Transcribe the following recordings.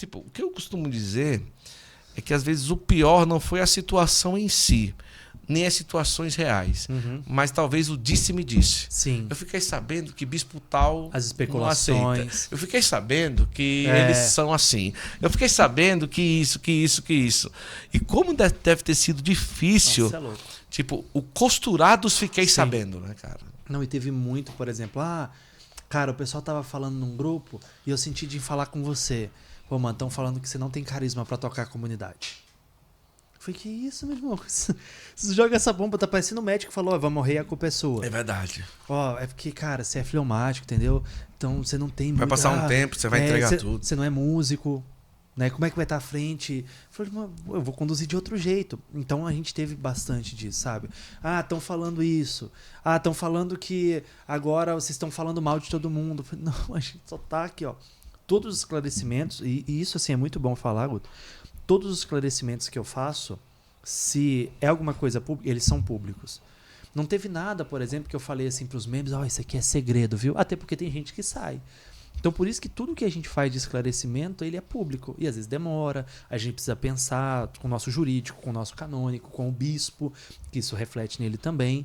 Tipo, o que eu costumo dizer é que às vezes o pior não foi a situação em si, nem as situações reais, mas talvez o disse-me disse. Sim. Eu fiquei sabendo que bispo tal As não especulações. aceita. Eu fiquei sabendo que eles são assim. Eu fiquei sabendo que isso. E como deve ter sido difícil, Nossa, é louco. tipo, o costurados fiquei sabendo, né, cara? Não, e teve muito, por exemplo, cara, o pessoal tava falando num grupo e eu senti de falar com você. Pô, mano, estão falando que você não tem carisma pra tocar a comunidade. Eu falei, que isso, meu irmão? Você joga essa bomba, tá parecendo o médico que falou, vai morrer, a culpa é sua. É verdade. É porque, cara, você é fleumático, entendeu? Então você não tem Vai passar um tempo, você vai entregar tudo. Você não é músico, né? Como é que vai estar à frente? Eu falei, mano, eu vou conduzir de outro jeito. Então a gente teve bastante disso, sabe? Estão falando isso. Estão falando que agora vocês estão falando mal de todo mundo. Eu falei, não, a gente só tá aqui, ó. Todos os esclarecimentos, e isso assim é muito bom falar, Guto, todos os esclarecimentos que eu faço, se é alguma coisa pública, eles são públicos. Não teve nada, por exemplo, que eu falei assim pros membros, isso aqui é segredo, viu? Até porque tem gente que sai. Então, por isso que tudo que a gente faz de esclarecimento, ele é público. E às vezes demora, a gente precisa pensar com o nosso jurídico, com o nosso canônico, com o bispo, que isso reflete nele também.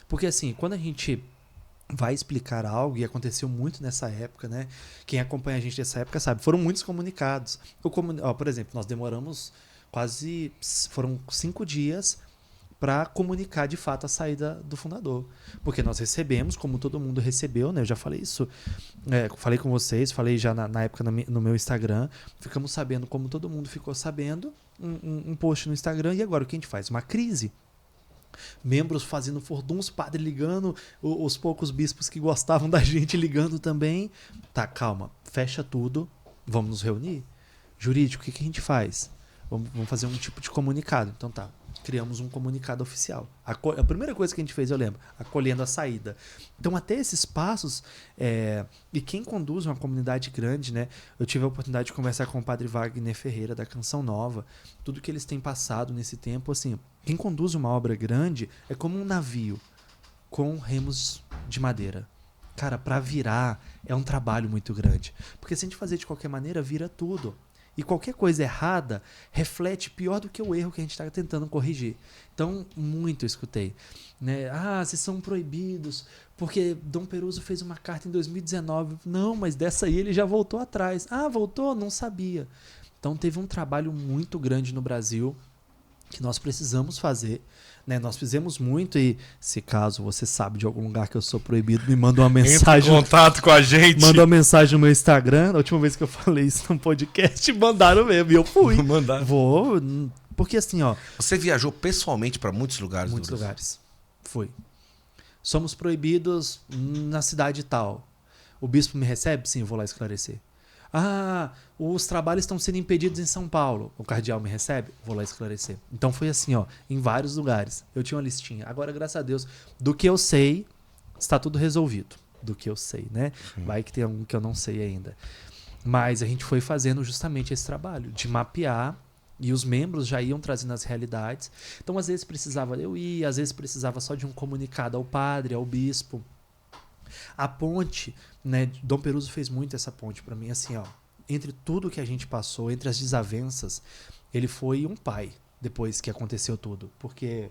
Porque assim, quando a gente vai explicar algo, e aconteceu muito nessa época, né? Quem acompanha a gente nessa época sabe, foram muitos comunicados. Por exemplo, nós demoramos foram 5 dias para comunicar de fato a saída do fundador. Porque nós recebemos, como todo mundo recebeu, né? Eu já falei isso, falei com vocês, falei já na época no meu Instagram, ficamos sabendo, como todo mundo ficou sabendo, um post no Instagram, e agora o que a gente faz? Uma crise. Membros fazendo furdunço, padre ligando, os poucos bispos que gostavam da gente ligando também. Tá, calma, fecha tudo, vamos nos reunir. Jurídico, o que a gente faz? Vamos fazer um tipo de comunicado. Então tá, criamos um comunicado oficial. A primeira coisa que a gente fez, eu lembro, acolhendo a saída. Então até esses passos, e quem conduz uma comunidade grande, né? Eu tive a oportunidade de conversar com o padre Wagner Ferreira da Canção Nova, tudo que eles têm passado nesse tempo, assim, quem conduz uma obra grande é como um navio com remos de madeira. Cara, para virar é um trabalho muito grande, porque se a gente fazer de qualquer maneira, vira tudo. E qualquer coisa errada reflete pior do que o erro que a gente está tentando corrigir. Então, muito eu escutei. Né? Vocês são proibidos, porque Dom Peruso fez uma carta em 2019. Não, mas dessa aí ele já voltou atrás. Voltou? Não sabia. Então, teve um trabalho muito grande no Brasil que nós precisamos fazer. Né? Nós fizemos muito, e se caso você sabe de algum lugar que eu sou proibido, me manda uma mensagem. Entre em contato com a gente. Manda uma mensagem no meu Instagram. Na última vez que eu falei isso num podcast, mandaram mesmo. E eu fui. Mandaram. Vou. Porque assim, ó. Você viajou pessoalmente para muitos lugares? Muitos lugares. Fui. Somos proibidos na cidade tal. O bispo me recebe? Sim, eu vou lá esclarecer. Os trabalhos estão sendo impedidos em São Paulo. O cardeal me recebe? Vou lá esclarecer. Então foi assim, ó, em vários lugares. Eu tinha uma listinha. Agora, graças a Deus, do que eu sei, está tudo resolvido. Do que eu sei, né? Vai que tem algum que eu não sei ainda. Mas a gente foi fazendo justamente esse trabalho de mapear, e os membros já iam trazendo as realidades. Então, às vezes precisava eu ir, às vezes precisava só de um comunicado ao padre, ao bispo. A ponte, né? Dom Peruso fez muito essa ponte para mim, assim, ó. Entre tudo que a gente passou, entre as desavenças, ele foi um pai depois que aconteceu tudo. Porque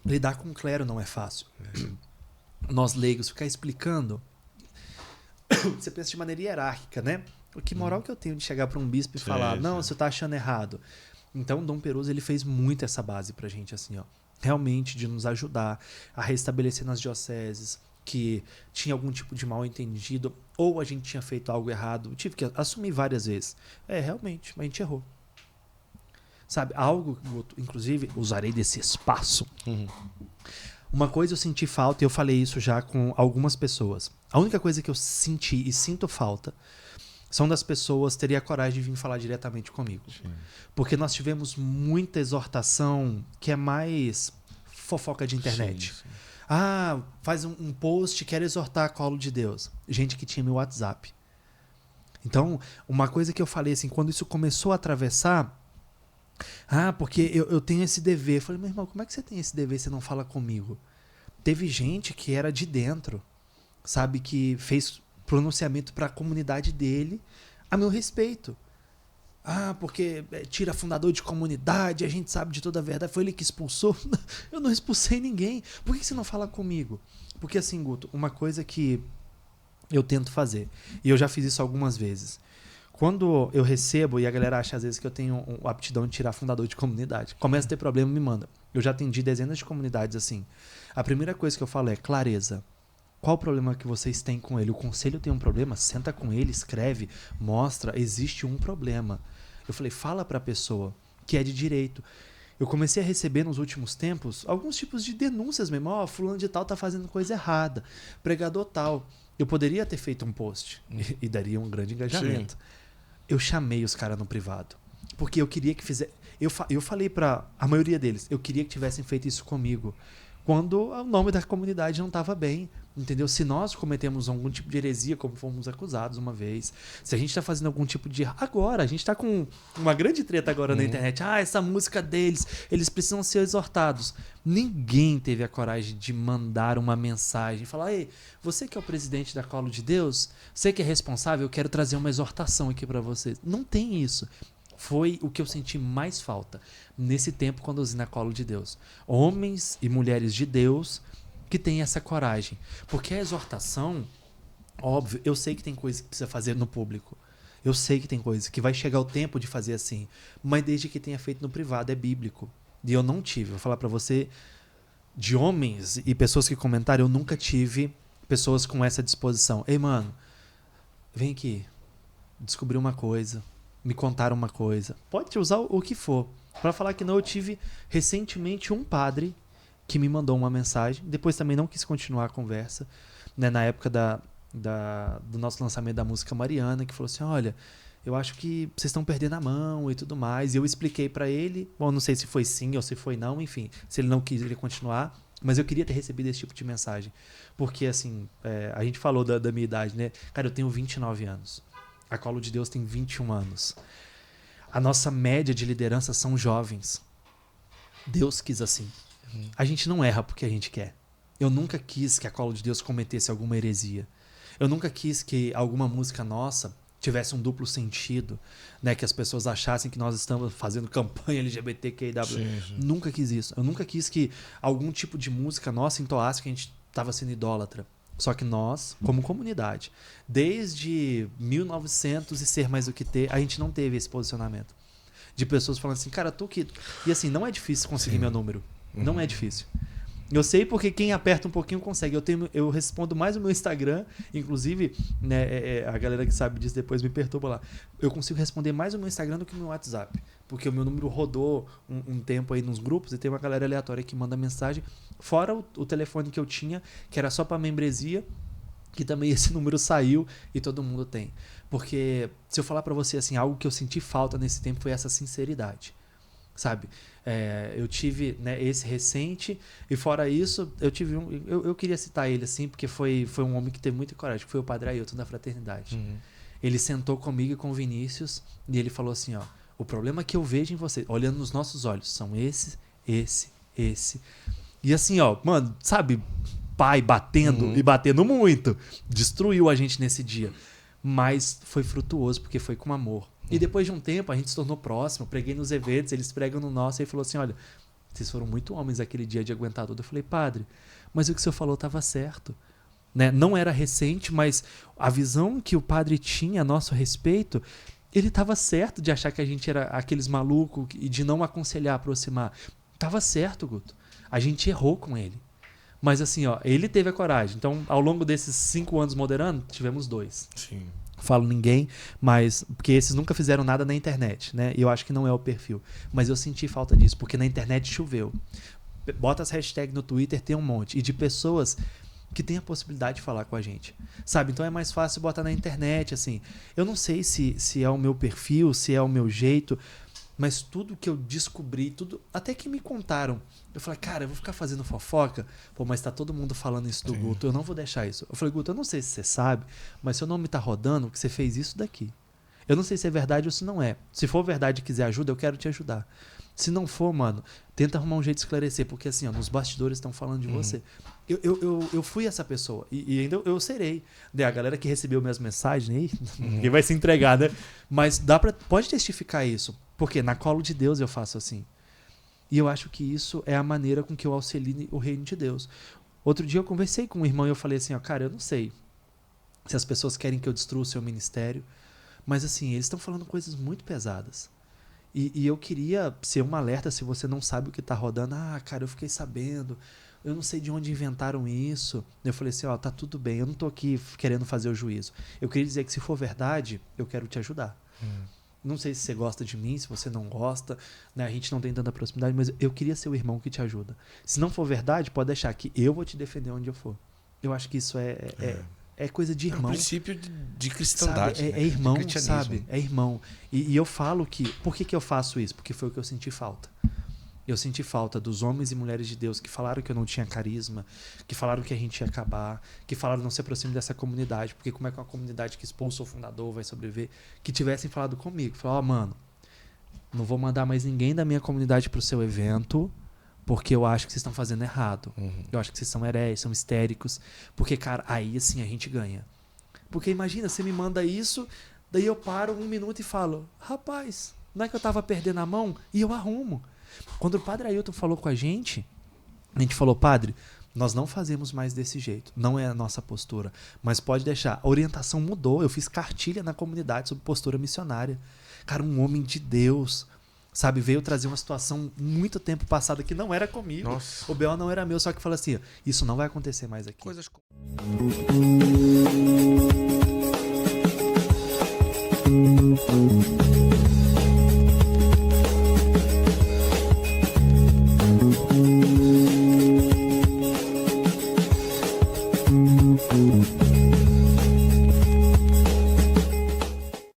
lidar com o clero não é fácil. Nós leigos, ficar explicando, você pensa de maneira hierárquica, né? Que moral que eu tenho de chegar para um bispo e falar, não, você tá achando errado. Então, Dom Peruso, ele fez muito essa base pra gente, assim, ó. Realmente de nos ajudar a restabelecer nas dioceses que tinha algum tipo de mal entendido, ou a gente tinha feito algo errado. Eu tive que assumir várias vezes. Realmente, a gente errou. Sabe, algo, inclusive, usarei desse espaço. Uma coisa eu senti falta, e eu falei isso já com algumas pessoas. A única coisa que eu senti e sinto falta são das pessoas terem a coragem de vir falar diretamente comigo. Sim. Porque nós tivemos muita exortação que é mais fofoca de internet. Sim. Faz um post, quer exortar a colo de Deus. Gente que tinha meu WhatsApp. Então, uma coisa que eu falei assim, quando isso começou a atravessar, porque eu tenho esse dever. Eu falei, meu irmão, como é que você tem esse dever e você não fala comigo? Teve gente que era de dentro, sabe, que fez pronunciamento para a comunidade dele a meu respeito. Ah, porque tira fundador de comunidade, a gente sabe de toda a verdade, foi ele que expulsou. Eu não expulsei ninguém. Por que você não fala comigo? Porque assim, Guto, uma coisa que eu tento fazer, e eu já fiz isso algumas vezes, quando eu recebo, e a galera acha às vezes que eu tenho aptidão de tirar fundador de comunidade, começa a ter problema, me manda. Eu já atendi dezenas de comunidades assim. A primeira coisa que eu falo é clareza. Qual o problema que vocês têm com ele? O conselho tem um problema? Senta com ele, escreve, mostra, existe um problema. Eu falei, fala para a pessoa que é de direito. Eu comecei a receber nos últimos tempos alguns tipos de denúncias mesmo. Ó, fulano de tal tá fazendo coisa errada, pregador tal. Eu poderia ter feito um post e daria um grande engajamento. Sim. Eu chamei os caras no privado, porque eu queria que fizesse... Eu falei para a maioria deles, eu queria que tivessem feito isso comigo, quando o nome da comunidade não estava bem, entendeu? Se nós cometemos algum tipo de heresia, como fomos acusados uma vez, se a gente está fazendo algum tipo de... Agora, a gente está com uma grande treta agora na internet. Ah, essa música deles, eles precisam ser exortados. Ninguém teve a coragem de mandar uma mensagem, falar, ei, você que é o presidente da Colo de Deus, você que é responsável, eu quero trazer uma exortação aqui para vocês. Não tem isso. Foi o que eu senti mais falta nesse tempo conduzindo a Colo de Deus. Homens e mulheres de Deus que têm essa coragem. Porque a exortação, óbvio, eu sei que tem coisa que precisa fazer no público. Eu sei que tem coisa que vai chegar o tempo de fazer assim. Mas desde que tenha feito no privado, é bíblico. E eu não tive. Vou falar pra você, de homens e pessoas que comentaram, eu nunca tive pessoas com essa disposição. Ei, mano, vem aqui. Descobri uma coisa. Me contaram uma coisa. Pode usar o que for. Para falar que não, eu tive recentemente um padre que me mandou uma mensagem. Depois também não quis continuar a conversa. Né, na época do nosso lançamento da música Mariana, que falou assim, olha, eu acho que vocês estão perdendo a mão e tudo mais. E eu expliquei para ele, bom, não sei se foi sim ou se foi não, enfim, se ele não quis ele continuar. Mas eu queria ter recebido esse tipo de mensagem. Porque, assim, a gente falou da minha idade, né? Cara, eu tenho 29 anos. A Colo de Deus tem 21 anos. A nossa média de liderança são jovens. Deus quis assim. A gente não erra porque a gente quer. Eu nunca quis que a Colo de Deus cometesse alguma heresia. Eu nunca quis que alguma música nossa tivesse um duplo sentido, né? Que as pessoas achassem que nós estamos fazendo campanha LGBTQIW. Sim. Nunca quis isso. Eu nunca quis que algum tipo de música nossa entoasse que a gente estava sendo idólatra. Só que nós, como comunidade, desde 1900 e Ser Mais Do Que Ter, a gente não teve esse posicionamento. De pessoas falando assim, cara, tô aqui. E assim, não é difícil conseguir meu número. Não é difícil. Eu sei porque quem aperta um pouquinho consegue. Eu respondo mais o meu Instagram, inclusive, né, a galera que sabe disso depois me perturba lá. Eu consigo responder mais o meu Instagram do que o meu WhatsApp. Porque o meu número rodou um tempo aí nos grupos e tem uma galera aleatória que manda mensagem. Fora o telefone que eu tinha, que era só para membresia, que também esse número saiu e todo mundo tem. Porque se eu falar para você assim, algo que eu senti falta nesse tempo foi essa sinceridade. Sabe? Eu tive, né, esse recente e fora isso, eu tive eu queria citar ele assim, porque foi um homem que teve muita coragem, que foi o Padre Ailton da Fraternidade. Ele sentou comigo e com o Vinícius e ele falou assim, ó, o problema que eu vejo em você, olhando nos nossos olhos, são esse. E assim, ó, mano, sabe, pai batendo e batendo muito, destruiu a gente nesse dia, mas foi frutuoso porque foi com amor. E depois de um tempo, a gente se tornou próximo, preguei nos eventos, eles pregam no nosso, e ele falou assim, olha, vocês foram muito homens aquele dia de aguentar tudo. Eu falei, padre, mas o que o senhor falou estava certo. Né? Não era recente, mas a visão que o padre tinha a nosso respeito, ele estava certo de achar que a gente era aqueles malucos e de não aconselhar, aproximar. Estava certo, Guto. A gente errou com ele. Mas assim, ó, ele teve a coragem. Então, ao longo desses 5 anos moderando, tivemos 2. Sim. Falo ninguém, mas porque esses nunca fizeram nada na internet, né? E eu acho que não é o perfil. Mas eu senti falta disso, porque na internet choveu. Bota as hashtags no Twitter, tem um monte. E de pessoas que têm a possibilidade de falar com a gente. Sabe? Então é mais fácil botar na internet, assim. Eu não sei se é o meu perfil, se é o meu jeito, mas tudo que eu descobri, tudo, até que me contaram, eu falei, cara, eu vou ficar fazendo fofoca, pô, mas tá todo mundo falando isso do Guto, eu não vou deixar isso. Eu falei, Guto, eu não sei se você sabe, mas seu nome tá rodando que você fez isso daqui. Eu não sei se é verdade ou se não é. Se for verdade e quiser ajuda, eu quero te ajudar. Se não for, mano, tenta arrumar um jeito de esclarecer, porque assim, ó, nos bastidores estão falando de você. Eu fui essa pessoa e ainda eu serei. A galera que recebeu minhas mensagens, aí, ninguém vai se entregar, né? Mas pode testificar isso, porque na colo de Deus eu faço assim. E eu acho que isso é a maneira com que eu auxilio o reino de Deus. Outro dia eu conversei com um irmão e eu falei assim, ó, cara, eu não sei se as pessoas querem que eu destrua o seu ministério, mas assim, eles estão falando coisas muito pesadas. E eu queria ser um alerta se você não sabe o que está rodando. Ah, cara, eu fiquei sabendo, eu não sei de onde inventaram isso. Eu falei assim, ó, tá tudo bem, eu não tô aqui querendo fazer o juízo. Eu queria dizer que se for verdade, eu quero te ajudar. Não sei se você gosta de mim, se você não gosta, né? A gente não tem tanta proximidade, mas eu queria ser o irmão que te ajuda. Se não for verdade, pode deixar que eu vou te defender onde eu for. Eu acho que isso é coisa de irmão. É um princípio de cristandade. Sabe? Né? É irmão, de sabe? É irmão. E eu falo que... Por que eu faço isso? Porque foi o que eu senti falta. Eu senti falta dos homens e mulheres de Deus que falaram que eu não tinha carisma, que falaram que a gente ia acabar, que falaram não se aproxime dessa comunidade, porque como é que uma comunidade que expulsou o fundador vai sobreviver? Que tivessem falado comigo. Falaram, ó, mano, não vou mandar mais ninguém da minha comunidade pro seu evento, porque eu acho que vocês estão fazendo errado. Eu acho que vocês são heréis, são histéricos. Porque, cara, aí assim a gente ganha. Porque imagina, você me manda isso, daí eu paro 1 minuto e falo, rapaz, não é que eu tava perdendo a mão? E eu arrumo. Quando o padre Ailton falou com a gente falou, padre, nós não fazemos mais desse jeito. Não é a nossa postura. Mas pode deixar. A orientação mudou. Eu fiz cartilha na comunidade sobre postura missionária. Cara, um homem de Deus, sabe, veio trazer uma situação muito tempo passada que não era comigo. Nossa. O B.O. não era meu, só que fala assim, isso não vai acontecer mais aqui. Coisas...